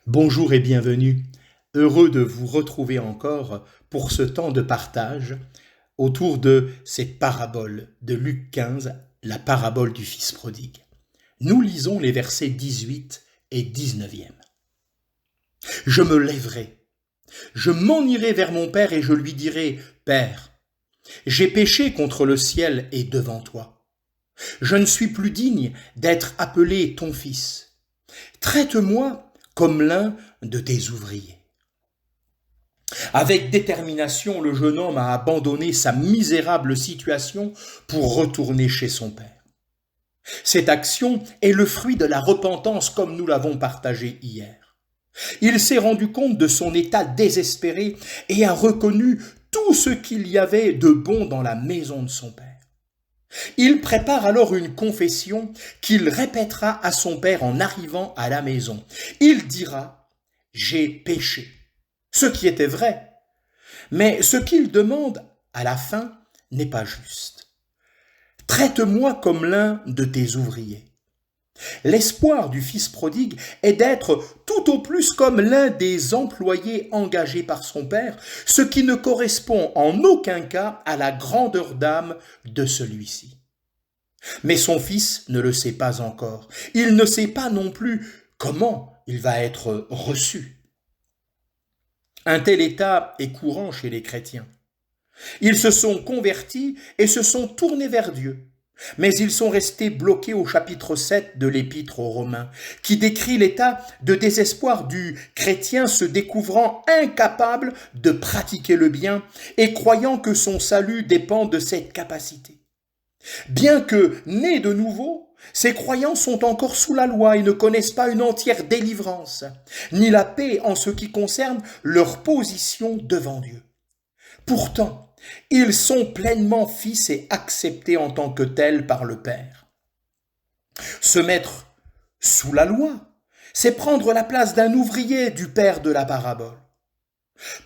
Bonjour et bienvenue. Heureux de vous retrouver encore pour ce temps de partage autour de cette parabole de Luc 15, la parabole du Fils prodigue. Nous lisons les versets 18 et 19e. Je me lèverai, je m'en irai vers mon Père et je lui dirai, Père, j'ai péché contre le ciel et devant toi. Je ne suis plus digne d'être appelé ton fils. Traite-moi comme l'un de tes ouvriers. Avec détermination, le jeune homme a abandonné sa misérable situation pour retourner chez son père. Cette action est le fruit de la repentance comme nous l'avons partagé hier. Il s'est rendu compte de son état désespéré et a reconnu tout ce qu'il y avait de bon dans la maison de son père. Il prépare alors une confession qu'il répétera à son père en arrivant à la maison. Il dira « J'ai péché », ce qui était vrai. Mais ce qu'il demande à la fin n'est pas juste. « Traite-moi comme l'un de tes ouvriers ». L'espoir du fils prodigue est d'être tout au plus comme l'un des employés engagés par son père, ce qui ne correspond en aucun cas à la grandeur d'âme de celui-ci. Mais son fils ne le sait pas encore. Il ne sait pas non plus comment il va être reçu. Un tel état est courant chez les chrétiens. Ils se sont convertis et se sont tournés vers Dieu. Mais ils sont restés bloqués au chapitre 7 de l'Épître aux Romains, qui décrit l'état de désespoir du chrétien se découvrant incapable de pratiquer le bien et croyant que son salut dépend de cette capacité. Bien que nés de nouveau, ces croyants sont encore sous la loi et ne connaissent pas une entière délivrance, ni la paix en ce qui concerne leur position devant Dieu. Pourtant, ils sont pleinement fils et acceptés en tant que tels par le Père. Se mettre sous la loi, c'est prendre la place d'un ouvrier du Père de la parabole.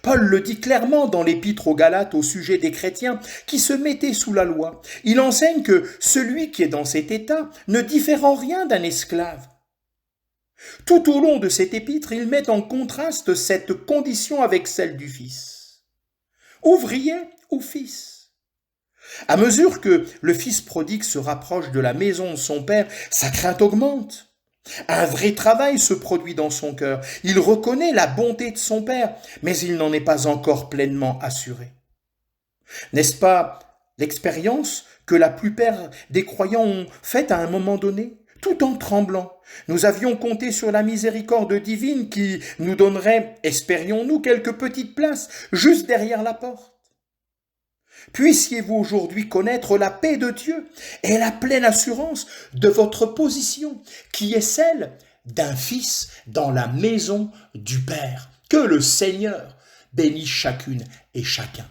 Paul le dit clairement dans l'Épître aux Galates au sujet des chrétiens qui se mettaient sous la loi. Il enseigne que celui qui est dans cet état ne diffère en rien d'un esclave. Tout au long de cet épître, il met en contraste cette condition avec celle du Fils. Ouvrier ou fils? À mesure que le fils prodigue se rapproche de la maison de son père, sa crainte augmente. Un vrai travail se produit dans son cœur. Il reconnaît la bonté de son père, mais il n'en est pas encore pleinement assuré. N'est-ce pas l'expérience que la plupart des croyants ont faite à un moment donné, tout en tremblant? Nous avions compté sur la miséricorde divine qui nous donnerait, espérions-nous, quelques petites places juste derrière la porte. Puissiez-vous aujourd'hui connaître la paix de Dieu et la pleine assurance de votre position, qui est celle d'un fils dans la maison du Père. Que le Seigneur bénisse chacune et chacun.